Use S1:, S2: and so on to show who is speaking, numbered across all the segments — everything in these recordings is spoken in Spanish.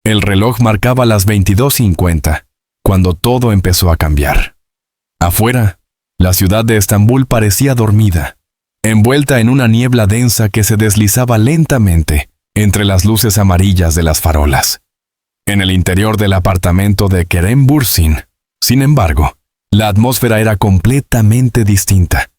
S1: El reloj marcaba las 22:50, cuando todo empezó a cambiar. Afuera, la ciudad de Estambul parecía dormida, envuelta en una niebla densa que se deslizaba lentamente entre las luces amarillas de las farolas. En el interior del apartamento de Kerem Bürsin, sin embargo, la atmósfera era completamente distinta.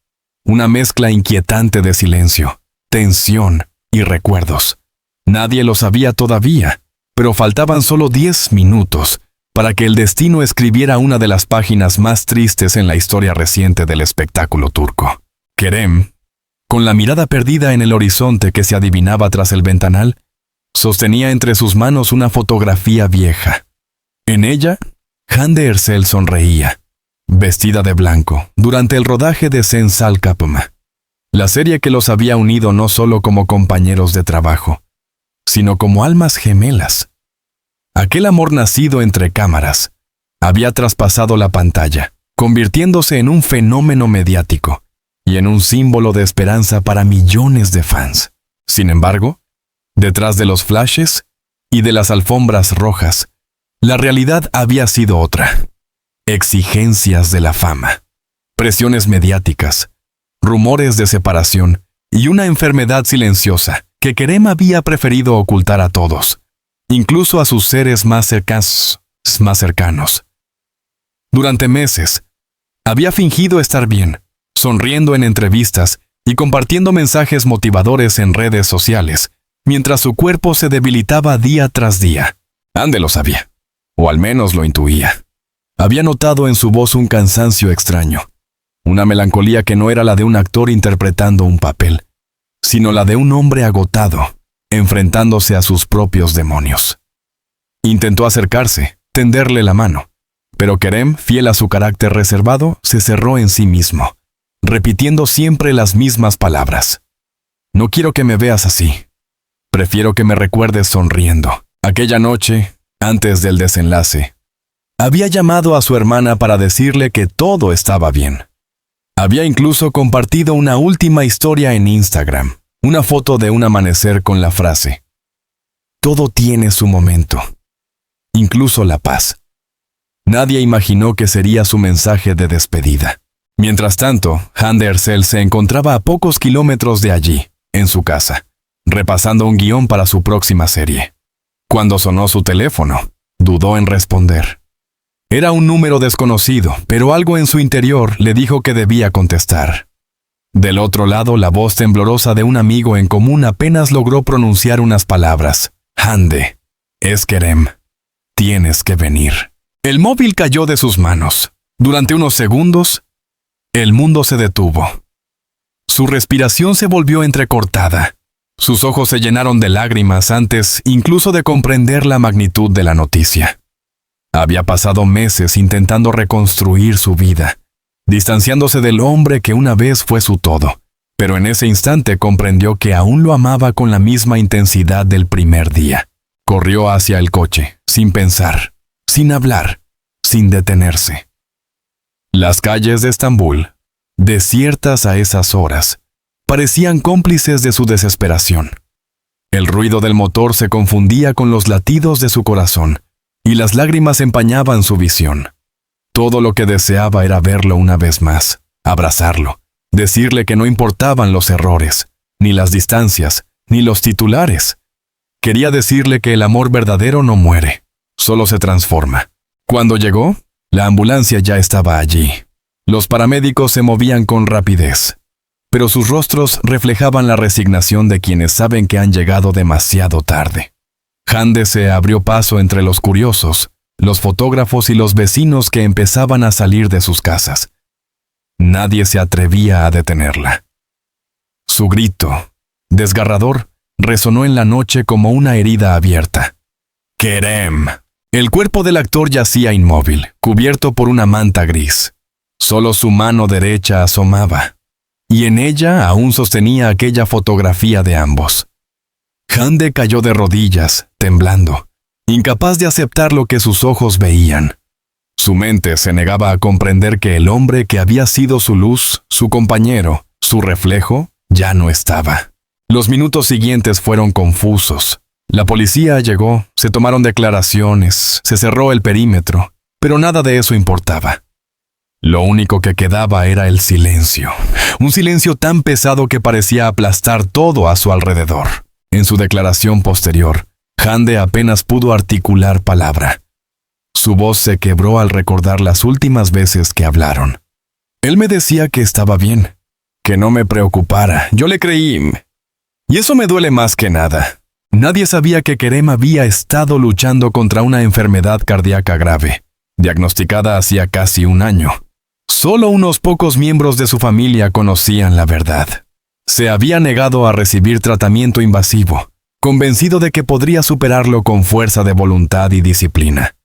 S1: Una mezcla inquietante de silencio, tensión y recuerdos. Nadie lo sabía todavía, pero faltaban solo 10 minutos para que el destino escribiera una de las páginas más tristes en la historia reciente del espectáculo turco. Kerem, con la mirada perdida en el horizonte que se adivinaba tras el ventanal, sostenía entre sus manos una fotografía vieja. En ella, Hande Erçel sonreía, vestida de blanco, durante el rodaje de Sen Sal Kapım, la serie que los había unido no solo como compañeros de trabajo, sino como almas gemelas. Aquel amor nacido entre cámaras había traspasado la pantalla, convirtiéndose en un fenómeno mediático y en un símbolo de esperanza para millones de fans. Sin embargo, detrás de los flashes y de las alfombras rojas, la realidad había sido otra. Exigencias de la fama, presiones mediáticas, rumores de separación y una enfermedad silenciosa que Kerem había preferido ocultar a todos, incluso a sus seres más cercanos. Durante meses, había fingido estar bien, sonriendo en entrevistas y compartiendo mensajes motivadores en redes sociales, mientras su cuerpo se debilitaba día tras día. Hande lo sabía, o al menos lo intuía. Había notado en su voz un cansancio extraño, una melancolía que no era la de un actor interpretando un papel, sino la de un hombre agotado, enfrentándose a sus propios demonios. Intentó acercarse, tenderle la mano, pero Kerem, fiel a su carácter reservado, se cerró en sí mismo, repitiendo siempre las mismas palabras. No quiero que me veas así. Prefiero que me recuerdes sonriendo. Aquella noche, antes del desenlace, había llamado a su hermana para decirle que todo estaba bien. Había incluso compartido una última historia en Instagram, una foto de un amanecer con la frase: todo tiene su momento, incluso la paz. Nadie imaginó que sería su mensaje de despedida. Mientras tanto, Hande Erçel se encontraba a pocos kilómetros de allí, en su casa, repasando un guión para su próxima serie. Cuando sonó su teléfono, dudó en responder. Era un número desconocido, pero algo en su interior le dijo que debía contestar. Del otro lado, la voz temblorosa de un amigo en común apenas logró pronunciar unas palabras. Hande, es Kerem. Tienes que venir. El móvil cayó de sus manos. Durante unos segundos, el mundo se detuvo. Su respiración se volvió entrecortada. Sus ojos se llenaron de lágrimas antes incluso de comprender la magnitud de la noticia. Había pasado meses intentando reconstruir su vida, distanciándose del hombre que una vez fue su todo, pero en ese instante comprendió que aún lo amaba con la misma intensidad del primer día. Corrió hacia el coche, sin pensar, sin hablar, sin detenerse. Las calles de Estambul, desiertas a esas horas, parecían cómplices de su desesperación. El ruido del motor se confundía con los latidos de su corazón, y las lágrimas empañaban su visión. Todo lo que deseaba era verlo una vez más, abrazarlo, decirle que no importaban los errores, ni las distancias, ni los titulares. Quería decirle que el amor verdadero no muere, solo se transforma. Cuando llegó, la ambulancia ya estaba allí. Los paramédicos se movían con rapidez, pero sus rostros reflejaban la resignación de quienes saben que han llegado demasiado tarde. Hande se abrió paso entre los curiosos, los fotógrafos y los vecinos que empezaban a salir de sus casas. Nadie se atrevía a detenerla. Su grito, desgarrador, resonó en la noche como una herida abierta. ¡Kerem! El cuerpo del actor yacía inmóvil, cubierto por una manta gris. Solo su mano derecha asomaba, y en ella aún sostenía aquella fotografía de ambos. Hande cayó de rodillas, temblando, incapaz de aceptar lo que sus ojos veían. Su mente se negaba a comprender que el hombre que había sido su luz, su compañero, su reflejo, ya no estaba. Los minutos siguientes fueron confusos, La policía llegó, se tomaron declaraciones, se cerró el perímetro, pero nada de eso importaba. Lo único que quedaba era el silencio, un silencio tan pesado que parecía aplastar todo a su alrededor. En su declaración posterior, Hande apenas pudo articular palabra. Su voz se quebró al recordar las últimas veces que hablaron. Él me decía que estaba bien, que no me preocupara. Yo le creí. Y eso me duele más que nada. Nadie sabía que Kerem había estado luchando contra una enfermedad cardíaca grave, diagnosticada hacía casi un año. Solo unos pocos miembros de su familia conocían la verdad. Se había negado a recibir tratamiento invasivo, convencido de que podría superarlo con fuerza de voluntad y disciplina.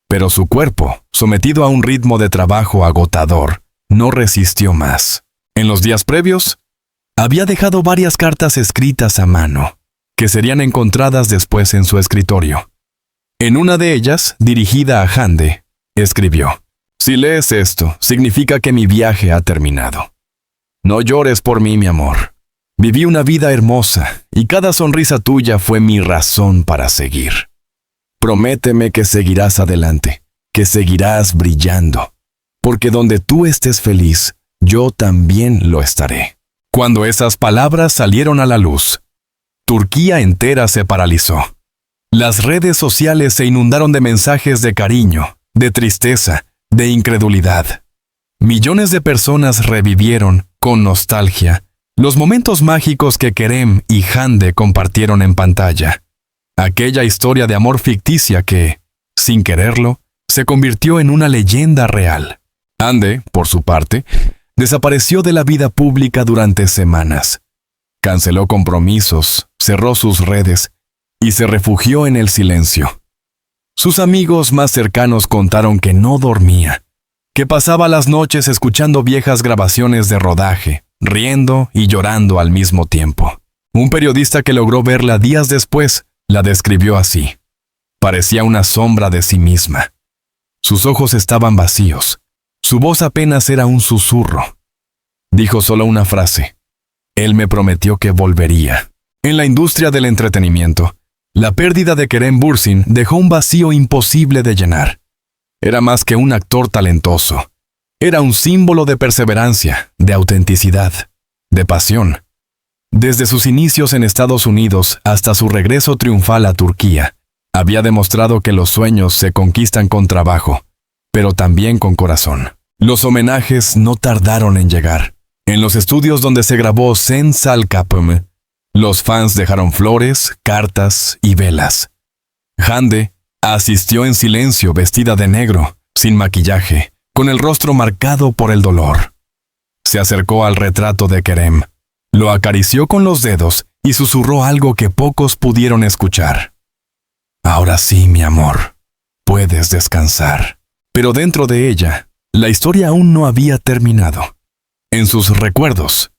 S1: Pero su cuerpo, sometido a un ritmo de trabajo agotador, no resistió más. En los días previos, había dejado varias cartas escritas a mano, que serían encontradas después en su escritorio. En una de ellas, dirigida a Hande, escribió: «Si lees esto, significa que mi viaje ha terminado. No llores por mí, mi amor. Viví una vida hermosa, y cada sonrisa tuya fue mi razón para seguir. Prométeme que seguirás adelante, que seguirás brillando, porque donde tú estés feliz, yo también lo estaré». Cuando esas palabras salieron a la luz, Turquía entera se paralizó. Las redes sociales se inundaron de mensajes de cariño, de tristeza, de incredulidad. Millones de personas revivieron, con nostalgia, los momentos mágicos que Kerem y Hande compartieron en pantalla. Aquella historia de amor ficticia que, sin quererlo, se convirtió en una leyenda real. Hande, por su parte, desapareció de la vida pública durante semanas. Canceló compromisos, cerró sus redes y se refugió en el silencio. Sus amigos más cercanos contaron que no dormía, que pasaba las noches escuchando viejas grabaciones de rodaje, riendo y llorando al mismo tiempo. Un periodista que logró verla días después la describió así: parecía una sombra de sí misma. Sus ojos estaban vacíos. Su voz apenas era un susurro. Dijo solo una frase: «Él me prometió que volvería». En la industria del entretenimiento, la pérdida de Kerem Bürsin dejó un vacío imposible de llenar. Era más que un actor talentoso. Era un símbolo de perseverancia, de autenticidad, de pasión. Desde sus inicios en Estados Unidos hasta su regreso triunfal a Turquía, había demostrado que los sueños se conquistan con trabajo, pero también con corazón. Los homenajes no tardaron en llegar. En los estudios donde se grabó Sen Sal Kapım, los fans dejaron flores, cartas y velas. Hande asistió en silencio, vestida de negro, sin maquillaje, con el rostro marcado por el dolor. Se acercó al retrato de Kerem, lo acarició con los dedos y susurró algo que pocos pudieron escuchar: «Ahora sí, mi amor, puedes descansar». Pero dentro de ella, la historia aún no había terminado. En sus recuerdos,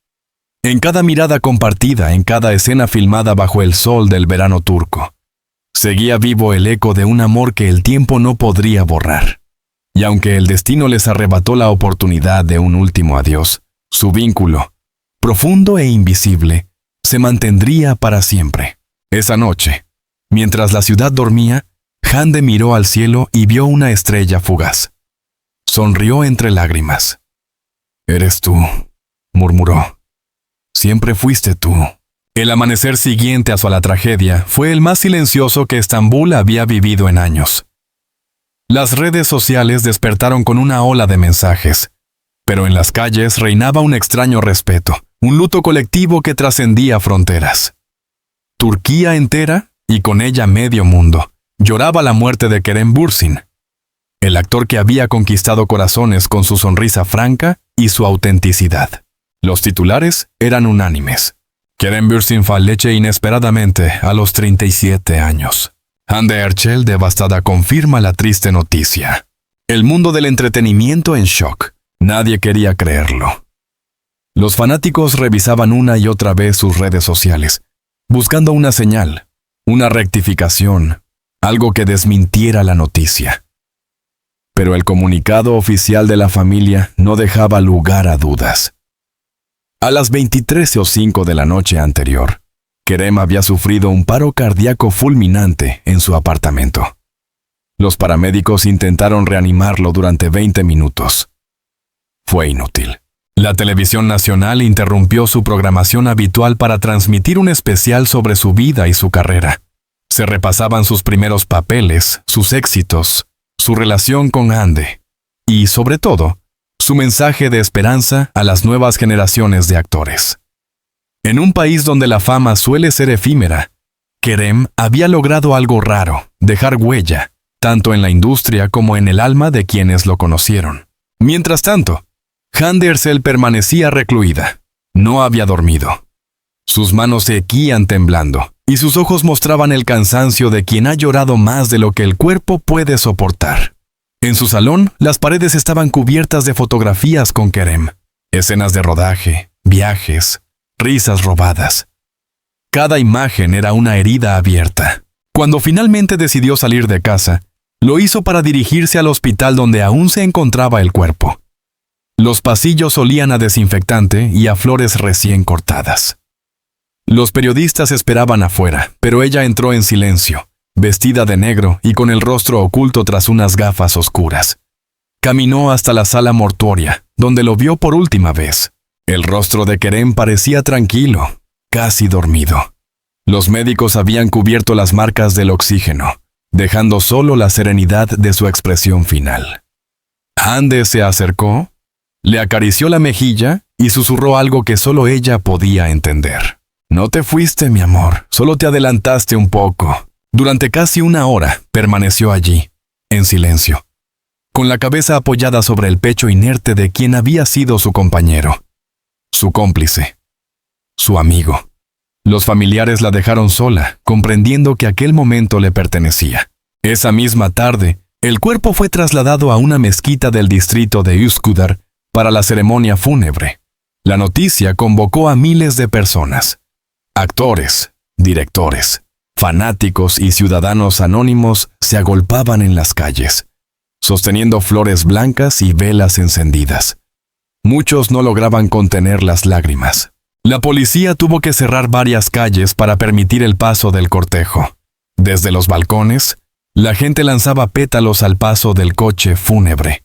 S1: en cada mirada compartida, en cada escena filmada bajo el sol del verano turco, seguía vivo el eco de un amor que el tiempo no podría borrar. Y aunque el destino les arrebató la oportunidad de un último adiós, su vínculo, profundo e invisible, se mantendría para siempre. Esa noche, mientras la ciudad dormía, Hande miró al cielo y vio una estrella fugaz. Sonrió entre lágrimas. «Eres tú», murmuró. «Siempre fuiste tú». El amanecer siguiente a la tragedia fue el más silencioso que Estambul había vivido en años. Las redes sociales despertaron con una ola de mensajes, pero en las calles reinaba un extraño respeto, un luto colectivo que trascendía fronteras. Turquía entera, y con ella medio mundo, lloraba la muerte de Kerem Bürsin, el actor que había conquistado corazones con su sonrisa franca y su autenticidad. Los titulares eran unánimes. Kerem Bürsin fallece inesperadamente a los 37 años. Hande Erçel, devastada, confirma la triste noticia. El mundo del entretenimiento en shock. Nadie quería creerlo. Los fanáticos revisaban una y otra vez sus redes sociales, buscando una señal, una rectificación, algo que desmintiera la noticia. Pero el comunicado oficial de la familia no dejaba lugar a dudas. A las 23:05 de la noche anterior, Kerem había sufrido un paro cardíaco fulminante en su apartamento. Los paramédicos intentaron reanimarlo durante 20 minutos. Fue inútil. La televisión nacional interrumpió su programación habitual para transmitir un especial sobre su vida y su carrera. Se repasaban sus primeros papeles, sus éxitos, su relación con Hande y, sobre todo, su mensaje de esperanza a las nuevas generaciones de actores. En un país donde la fama suele ser efímera, Kerem había logrado algo raro, dejar huella, tanto en la industria como en el alma de quienes lo conocieron. Mientras tanto, Hande Erçel permanecía recluida. No había dormido. Sus manos seguían temblando, y sus ojos mostraban el cansancio de quien ha llorado más de lo que el cuerpo puede soportar. En su salón, las paredes estaban cubiertas de fotografías con Kerem, escenas de rodaje, viajes, risas robadas. Cada imagen era una herida abierta. Cuando finalmente decidió salir de casa, lo hizo para dirigirse al hospital donde aún se encontraba el cuerpo. Los pasillos olían a desinfectante y a flores recién cortadas. Los periodistas esperaban afuera, pero ella entró en silencio, vestida de negro y con el rostro oculto tras unas gafas oscuras. Caminó hasta la sala mortuoria, donde lo vio por última vez. El rostro de Kerem parecía tranquilo, casi dormido. Los médicos habían cubierto las marcas del oxígeno, dejando solo la serenidad de su expresión final. Hande se acercó, le acarició la mejilla y susurró algo que solo ella podía entender. No te fuiste, mi amor, solo te adelantaste un poco. Durante casi una hora permaneció allí, en silencio, con la cabeza apoyada sobre el pecho inerte de quien había sido su compañero, su cómplice, su amigo. Los familiares la dejaron sola, comprendiendo que aquel momento le pertenecía. Esa misma tarde, el cuerpo fue trasladado a una mezquita del distrito de Üsküdar para la ceremonia fúnebre. La noticia convocó a miles de personas. Actores, directores, fanáticos y ciudadanos anónimos se agolpaban en las calles, sosteniendo flores blancas y velas encendidas. Muchos no lograban contener las lágrimas. La policía tuvo que cerrar varias calles para permitir el paso del cortejo. Desde los balcones, la gente lanzaba pétalos al paso del coche fúnebre.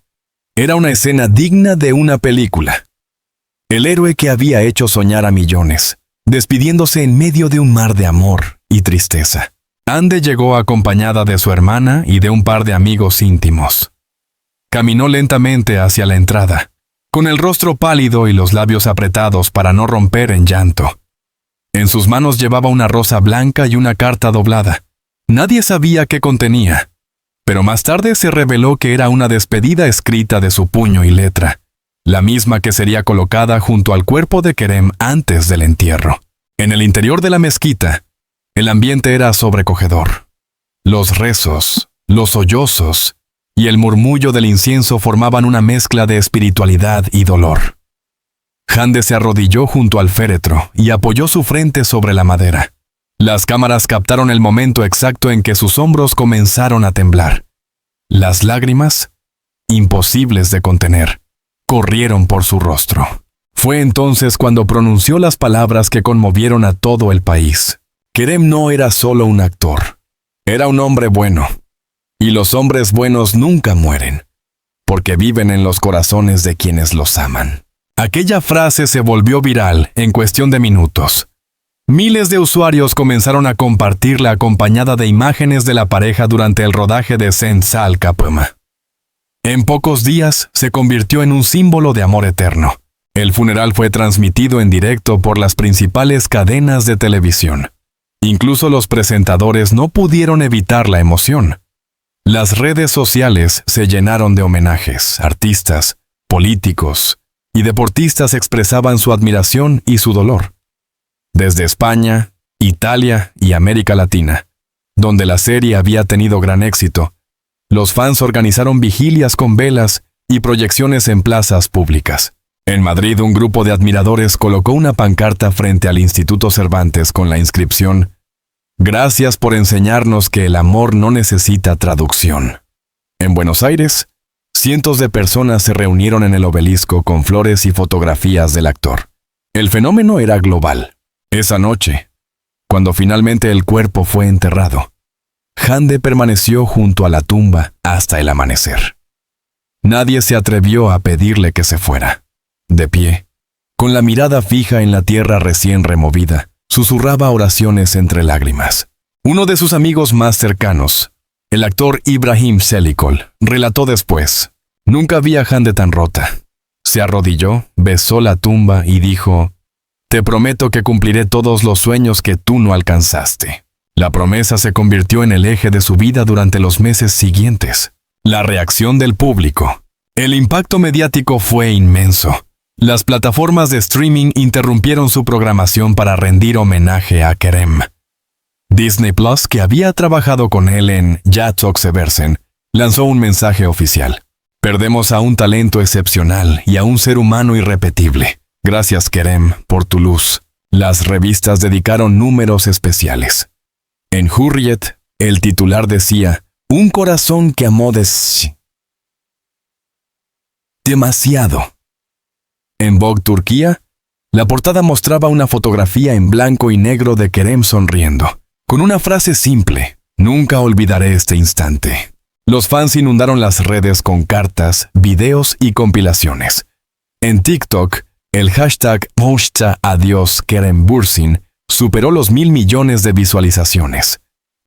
S1: Era una escena digna de una película. El héroe que había hecho soñar a millones, despidiéndose en medio de un mar de amor y tristeza. Hande llegó acompañada de su hermana y de un par de amigos íntimos. Caminó lentamente hacia la entrada, con el rostro pálido y los labios apretados para no romper en llanto. En sus manos llevaba una rosa blanca y una carta doblada. Nadie sabía qué contenía, pero más tarde se reveló que era una despedida escrita de su puño y letra, la misma que sería colocada junto al cuerpo de Kerem antes del entierro. En el interior de la mezquita, el ambiente era sobrecogedor. Los rezos, los sollozos y el murmullo del incienso formaban una mezcla de espiritualidad y dolor. Hande se arrodilló junto al féretro y apoyó su frente sobre la madera. Las cámaras captaron el momento exacto en que sus hombros comenzaron a temblar. Las lágrimas, imposibles de contener, corrieron por su rostro. Fue entonces cuando pronunció las palabras que conmovieron a todo el país. Kerem no era solo un actor, era un hombre bueno. Y los hombres buenos nunca mueren, porque viven en los corazones de quienes los aman. Aquella frase se volvió viral en cuestión de minutos. Miles de usuarios comenzaron a compartirla acompañada de imágenes de la pareja durante el rodaje de Sen Sal Kapımı. En pocos días se convirtió en un símbolo de amor eterno. El funeral fue transmitido en directo por las principales cadenas de televisión. Incluso los presentadores no pudieron evitar la emoción. Las redes sociales se llenaron de homenajes. Artistas, políticos y deportistas expresaban su admiración y su dolor. Desde España, Italia y América Latina, donde la serie había tenido gran éxito, los fans organizaron vigilias con velas y proyecciones en plazas públicas. En Madrid, un grupo de admiradores colocó una pancarta frente al Instituto Cervantes con la inscripción: «Gracias por enseñarnos que el amor no necesita traducción». En Buenos Aires, cientos de personas se reunieron en el obelisco con flores y fotografías del actor. El fenómeno era global. Esa noche, Cuando finalmente el cuerpo fue enterrado, Hande permaneció junto a la tumba hasta el amanecer. Nadie se atrevió a pedirle que se fuera. De pie, con la mirada fija en la tierra recién removida, susurraba oraciones entre lágrimas. Uno de sus amigos más cercanos, el actor Ibrahim Selikol, relató después: «Nunca vi a Hande tan rota». Se arrodilló, besó la tumba y dijo: «Te prometo que cumpliré todos los sueños que tú no alcanzaste». La promesa se convirtió en el eje de su vida durante los meses siguientes. La reacción del público. El impacto mediático fue inmenso. Las plataformas de streaming interrumpieron su programación para rendir homenaje a Kerem. Disney Plus, que había trabajado con él en Ja Tokse Versen, lanzó un mensaje oficial. «Perdemos a un talento excepcional y a un ser humano irrepetible. Gracias, Kerem, por tu luz». Las revistas dedicaron números especiales. En Hurriyet, el titular decía: «Un corazón que amó demasiado». En Vogue Turquía, la portada mostraba una fotografía en blanco y negro de Kerem sonriendo, con una frase simple: «Nunca olvidaré este instante». Los fans inundaron las redes con cartas, videos y compilaciones. En TikTok, el hashtag #Adiós Kerem Bürsin superó los 1.000 millones de visualizaciones.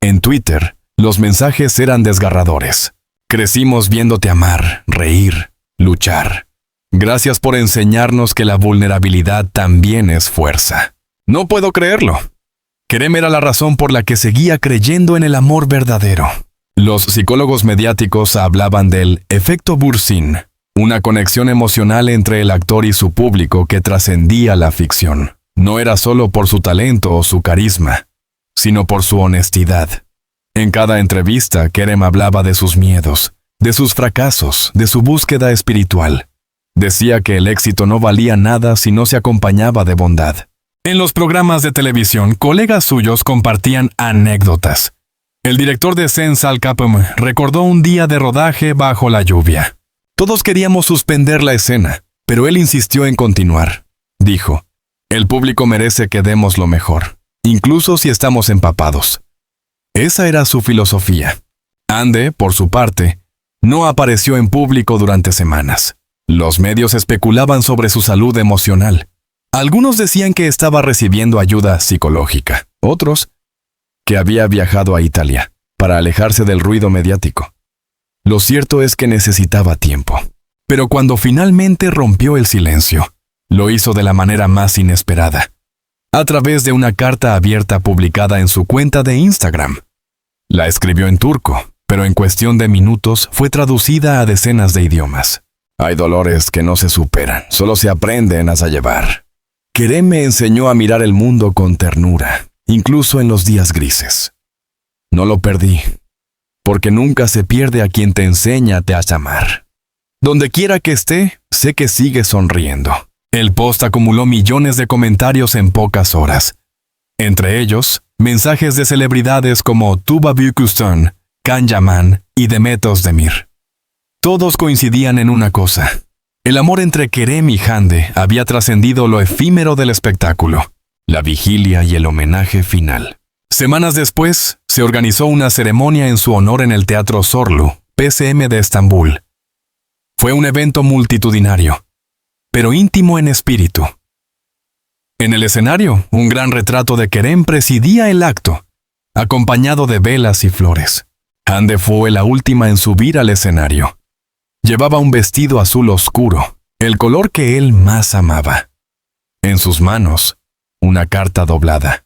S1: En Twitter, los mensajes eran desgarradores. «Crecimos viéndote amar, reír, luchar. Gracias por enseñarnos que la vulnerabilidad también es fuerza». No puedo creerlo. Kerem era la razón por la que seguía creyendo en el amor verdadero. Los psicólogos mediáticos hablaban del efecto Bürsin, una conexión emocional entre el actor y su público que trascendía la ficción. No era solo por su talento o su carisma, sino por su honestidad. En cada entrevista, Kerem hablaba de sus miedos, de sus fracasos, de su búsqueda espiritual. Decía que el éxito no valía nada si no se acompañaba de bondad. En los programas de televisión, colegas suyos compartían anécdotas. El director de Sen Sal Kapım recordó un día de rodaje bajo la lluvia. «Todos queríamos suspender la escena, pero él insistió en continuar». Dijo: «El público merece que demos lo mejor, incluso si estamos empapados». Esa era su filosofía. Hande, por su parte, no apareció en público durante semanas. Los medios especulaban sobre su salud emocional. Algunos decían que estaba recibiendo ayuda psicológica. Otros, que había viajado a Italia para alejarse del ruido mediático. Lo cierto es que necesitaba tiempo. Pero cuando finalmente rompió el silencio, lo hizo de la manera más inesperada, a través de una carta abierta publicada en su cuenta de Instagram. La escribió en turco, pero en cuestión de minutos fue traducida a decenas de idiomas. «Hay dolores que no se superan, solo se aprenden a llevar. Kerem me enseñó a mirar el mundo con ternura, incluso en los días grises. No lo perdí, porque nunca se pierde a quien te enseña a amar. Donde quiera que esté, sé que sigue sonriendo». El post acumuló millones de comentarios en pocas horas. Entre ellos, mensajes de celebridades como Tuba Büyüküstün, Can Yaman y Demet Özdemir. Todos coincidían en una cosa: el amor entre Kerem y Hande había trascendido lo efímero del espectáculo, la vigilia y el homenaje final. Semanas después, se organizó una ceremonia en su honor en el Teatro Zorlu, PSM de Estambul. Fue un evento multitudinario, pero íntimo en espíritu. En el escenario, un gran retrato de Kerem presidía el acto, acompañado de velas y flores. Hande fue la última en subir al escenario. Llevaba un vestido azul oscuro, el color que él más amaba. En sus manos, una carta doblada.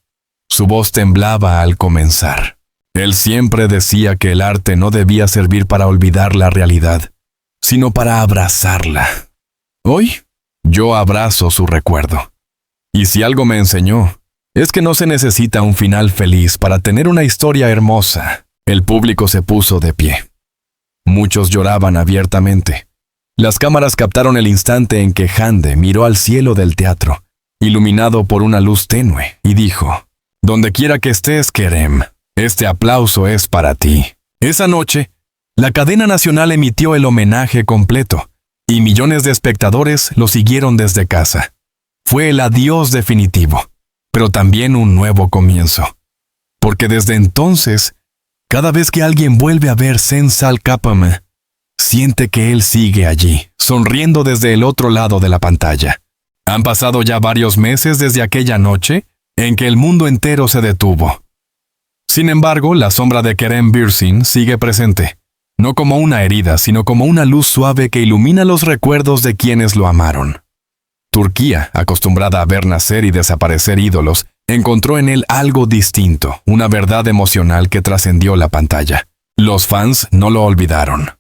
S1: Su voz temblaba al comenzar. Él siempre decía que el arte no debía servir para olvidar la realidad, sino para abrazarla. Hoy, yo abrazo su recuerdo. Y si algo me enseñó, es que no se necesita un final feliz para tener una historia hermosa. El público se puso de pie. Muchos lloraban abiertamente. Las cámaras captaron el instante en que Hande miró al cielo del teatro, iluminado por una luz tenue, y dijo: «Donde quiera que estés, Kerem, este aplauso es para ti». Esa noche, la cadena nacional emitió el homenaje completo, y millones de espectadores lo siguieron desde casa. Fue el adiós definitivo. pero también un nuevo comienzo. Porque desde entonces, cada vez que alguien vuelve a ver Sen Salkapam, siente que él sigue allí, sonriendo desde el otro lado de la pantalla. Han pasado ya varios meses desde aquella noche en que el mundo entero se detuvo. Sin embargo, la sombra de Kerem Bürsin sigue presente, no como una herida, sino como una luz suave que ilumina los recuerdos de quienes lo amaron. Turquía, acostumbrada a ver nacer y desaparecer ídolos, encontró en él algo distinto, una verdad emocional que trascendió la pantalla. Los fans no lo olvidaron.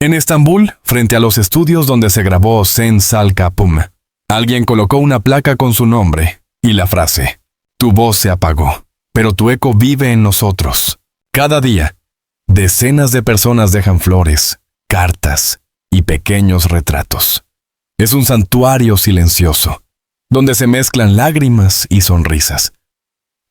S1: En Estambul, frente a los estudios donde se grabó Sen Salkapam, alguien colocó una placa con su nombre y la frase: «Tu voz se apagó, pero tu eco vive en nosotros». Cada día, decenas de personas dejan flores, cartas y pequeños retratos. Es un santuario silencioso, donde se mezclan lágrimas y sonrisas.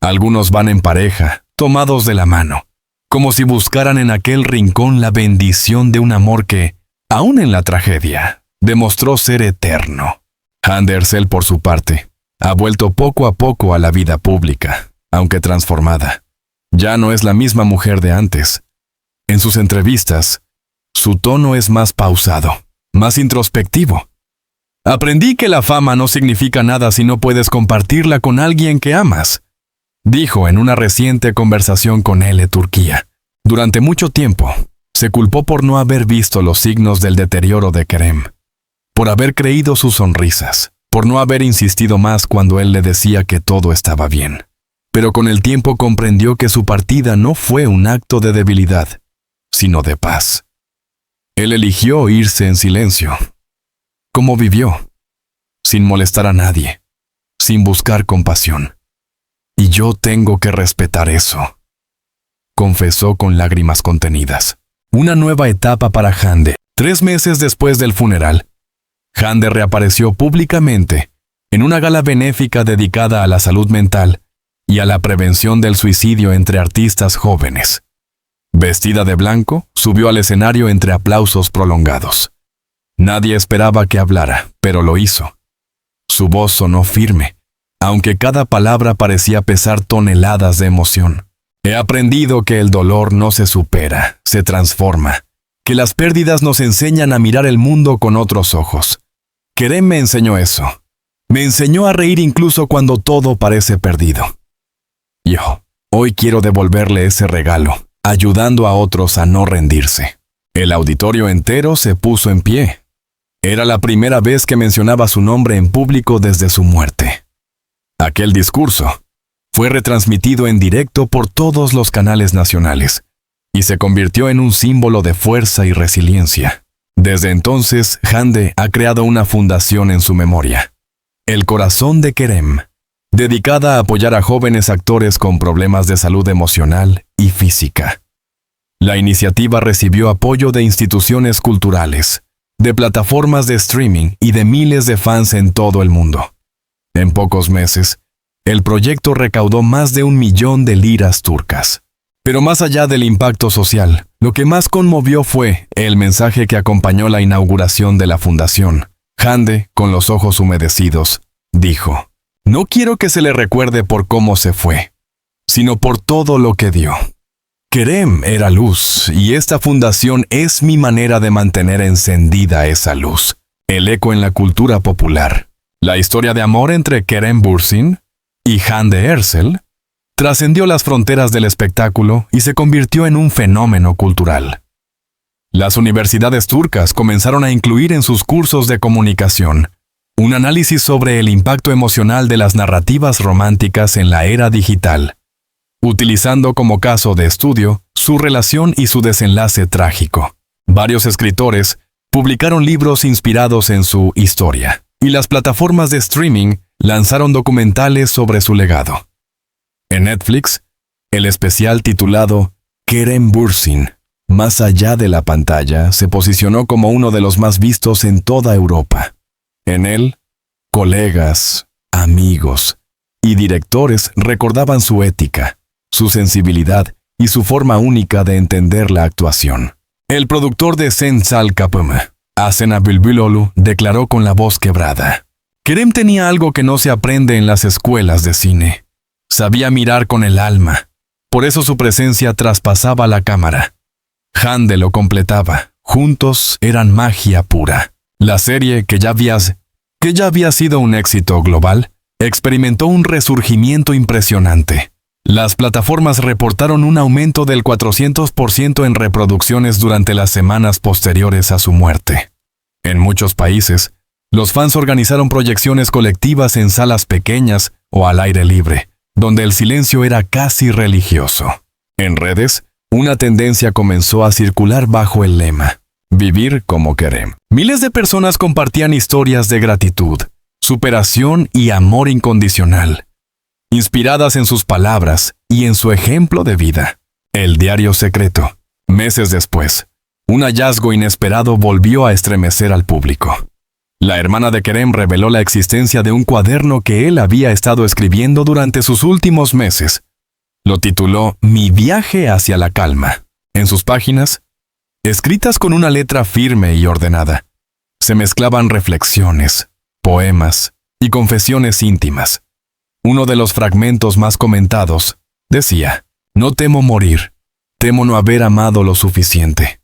S1: Algunos van en pareja, tomados de la mano, como si buscaran en aquel rincón la bendición de un amor que, aún en la tragedia, demostró ser eterno. Hande Erçel, por su parte, ha vuelto poco a poco a la vida pública, aunque transformada. Ya no es la misma mujer de antes. En sus entrevistas, su tono es más pausado, más introspectivo. «Aprendí que la fama no significa nada si no puedes compartirla con alguien que amas», dijo en una reciente conversación con Elle Turquía. Durante mucho tiempo, se culpó por no haber visto los signos del deterioro de Kerem, por haber creído sus sonrisas, por no haber insistido más cuando él le decía que todo estaba bien. Pero con el tiempo comprendió que su partida no fue un acto de debilidad, sino de paz. Él eligió irse en silencio. ¿Cómo vivió? Sin molestar a nadie, sin buscar compasión. Y yo tengo que respetar eso, confesó con lágrimas contenidas. Una nueva etapa para Hande. 3 meses después del funeral, Hande reapareció públicamente en una gala benéfica dedicada a la salud mental y a la prevención del suicidio entre artistas jóvenes. Vestida de blanco, subió al escenario entre aplausos prolongados. Nadie esperaba que hablara, pero lo hizo. Su voz sonó firme, aunque cada palabra parecía pesar toneladas de emoción. He aprendido que el dolor no se supera, se transforma, que las pérdidas nos enseñan a mirar el mundo con otros ojos. Kerem me enseñó eso. Me enseñó a reír incluso cuando todo parece perdido. Yo, hoy quiero devolverle ese regalo, ayudando a otros a no rendirse. El auditorio entero se puso en pie. Era la primera vez que mencionaba su nombre en público desde su muerte. Aquel discurso fue retransmitido en directo por todos los canales nacionales y se convirtió en un símbolo de fuerza y resiliencia. Desde entonces, Hande ha creado una fundación en su memoria, El Corazón de Kerem, dedicada a apoyar a jóvenes actores con problemas de salud emocional y física. La iniciativa recibió apoyo de instituciones culturales, de plataformas de streaming y de miles de fans en todo el mundo. En pocos meses, el proyecto recaudó más de 1 millón de liras turcas. Pero más allá del impacto social, lo que más conmovió fue el mensaje que acompañó la inauguración de la fundación. Hande, con los ojos humedecidos, dijo: «No quiero que se le recuerde por cómo se fue, sino por todo lo que dio. Kerem era luz, y esta fundación es mi manera de mantener encendida esa luz». El eco en la cultura popular. La historia de amor entre Kerem Bürsin y Hande Erçel trascendió las fronteras del espectáculo y se convirtió en un fenómeno cultural. Las universidades turcas comenzaron a incluir en sus cursos de comunicación un análisis sobre el impacto emocional de las narrativas románticas en la era digital, utilizando como caso de estudio su relación y su desenlace trágico. Varios escritores publicaron libros inspirados en su historia, y las plataformas de streaming lanzaron documentales sobre su legado. En Netflix, el especial titulado Kerem Bürsin, Más allá de la pantalla, se posicionó como uno de los más vistos en toda Europa. En él, colegas, amigos y directores recordaban su ética, su sensibilidad y su forma única de entender la actuación. El productor de Sen Salkapam, Asena Bülbüloğlu, declaró con la voz quebrada: Kerem tenía algo que no se aprende en las escuelas de cine. Sabía mirar con el alma. Por eso su presencia traspasaba la cámara. Hande lo completaba. Juntos eran magia pura. La serie, que ya había sido un éxito global, experimentó un resurgimiento impresionante. Las plataformas reportaron un aumento del 400% en reproducciones durante las semanas posteriores a su muerte. En muchos países, los fans organizaron proyecciones colectivas en salas pequeñas o al aire libre, donde el silencio era casi religioso. En redes, una tendencia comenzó a circular bajo el lema: vivir como Kerem. Miles de personas compartían historias de gratitud, superación y amor incondicional, inspiradas en sus palabras y en su ejemplo de vida. El diario secreto. Meses después, un hallazgo inesperado volvió a estremecer al público. La hermana de Kerem reveló la existencia de un cuaderno que él había estado escribiendo durante sus últimos meses. Lo tituló Mi viaje hacia la calma. En sus páginas, escritas con una letra firme y ordenada, se mezclaban reflexiones, poemas y confesiones íntimas. Uno de los fragmentos más comentados decía: no temo morir, temo no haber amado lo suficiente.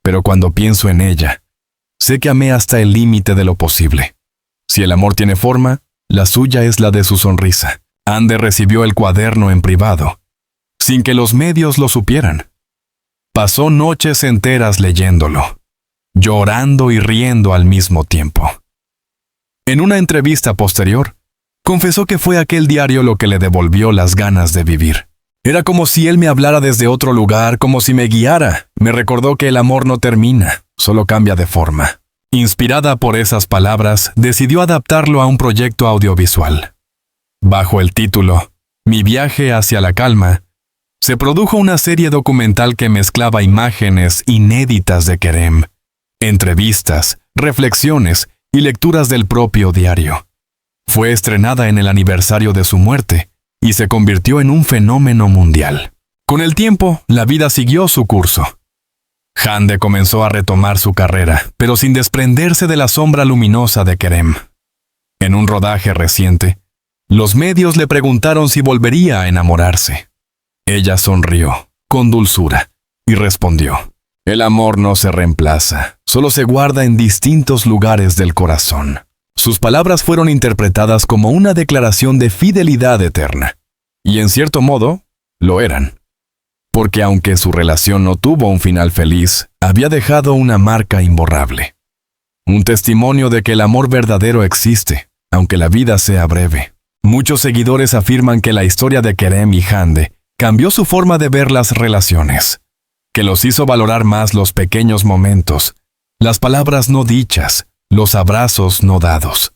S1: Pero cuando pienso en ella, sé que amé hasta el límite de lo posible. Si el amor tiene forma, la suya es la de su sonrisa. Hande recibió el cuaderno en privado, sin que los medios lo supieran. Pasó noches enteras leyéndolo, llorando y riendo al mismo tiempo. En una entrevista posterior, confesó que fue aquel diario lo que le devolvió las ganas de vivir. Era como si él me hablara desde otro lugar, como si me guiara. Me recordó que el amor no termina, solo cambia de forma. Inspirada por esas palabras, decidió adaptarlo a un proyecto audiovisual. Bajo el título Mi viaje hacia la calma, se produjo una serie documental que mezclaba imágenes inéditas de Kerem, entrevistas, reflexiones y lecturas del propio diario. Fue estrenada en el aniversario de su muerte y se convirtió en un fenómeno mundial. Con el tiempo, la vida siguió su curso. Hande comenzó a retomar su carrera, pero sin desprenderse de la sombra luminosa de Kerem. En un rodaje reciente, los medios le preguntaron si volvería a enamorarse. Ella sonrió, con dulzura, y respondió: el amor no se reemplaza, solo se guarda en distintos lugares del corazón. Sus palabras fueron interpretadas como una declaración de fidelidad eterna. Y en cierto modo, lo eran. Porque aunque su relación no tuvo un final feliz, había dejado una marca imborrable. Un testimonio de que el amor verdadero existe, aunque la vida sea breve. Muchos seguidores afirman que la historia de Kerem y Hande cambió su forma de ver las relaciones, que los hizo valorar más los pequeños momentos, las palabras no dichas, los abrazos no dados.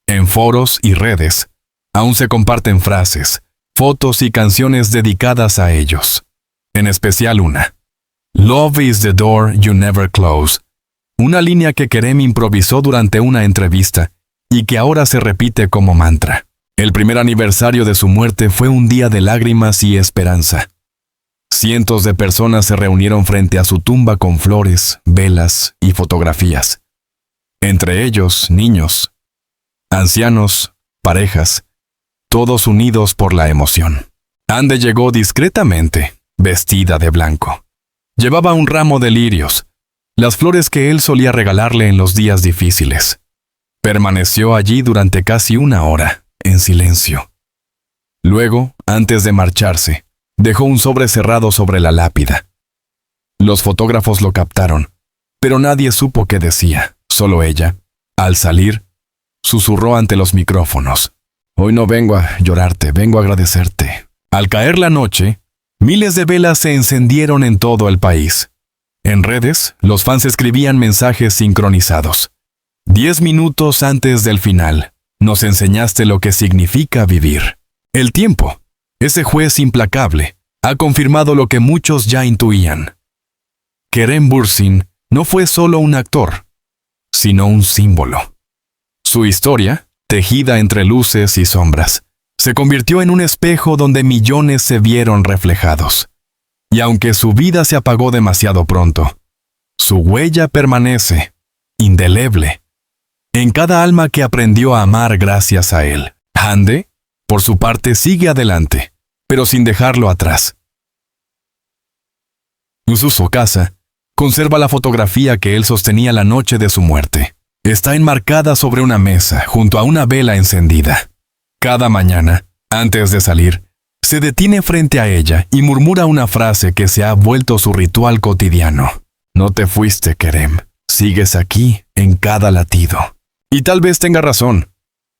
S1: En foros y redes, aún se comparten frases, fotos y canciones dedicadas a ellos. En especial una: Love is the door you never close. Una línea que Kerem improvisó durante una entrevista y que ahora se repite como mantra. El primer aniversario de su muerte fue un día de lágrimas y esperanza. Cientos de personas se reunieron frente a su tumba con flores, velas y fotografías. Entre ellos, niños, ancianos, parejas, todos unidos por la emoción. Hande llegó discretamente, vestida de blanco. Llevaba un ramo de lirios, las flores que él solía regalarle en los días difíciles. Permaneció allí durante casi una hora, en silencio. Luego, antes de marcharse, dejó un sobre cerrado sobre la lápida. Los fotógrafos lo captaron, pero nadie supo qué decía. Solo ella, al salir, susurró ante los micrófonos: hoy no vengo a llorarte, vengo a agradecerte. Al caer la noche, miles de velas se encendieron en todo el país. En redes, los fans escribían mensajes sincronizados. 10 minutos antes del final, nos enseñaste lo que significa vivir. El tiempo, ese juez implacable, ha confirmado lo que muchos ya intuían. Kerem Bürsin no fue solo un actor, sino un símbolo. Su historia, tejida entre luces y sombras, se convirtió en un espejo donde millones se vieron reflejados. Y aunque su vida se apagó demasiado pronto, su huella permanece, indeleble, en cada alma que aprendió a amar gracias a él. Hande, por su parte, sigue adelante, pero sin dejarlo atrás. Ususo Kasa conserva la fotografía que él sostenía la noche de su muerte. Está enmarcada sobre una mesa, junto a una vela encendida. Cada mañana, antes de salir, se detiene frente a ella y murmura una frase que se ha vuelto su ritual cotidiano. No te fuiste, Kerem. Sigues aquí, en cada latido. Y tal vez tenga razón,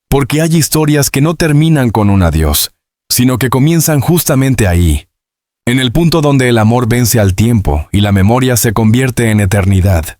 S1: porque hay historias que no terminan con un adiós, sino que comienzan justamente ahí, en el punto donde el amor vence al tiempo y la memoria se convierte en eternidad.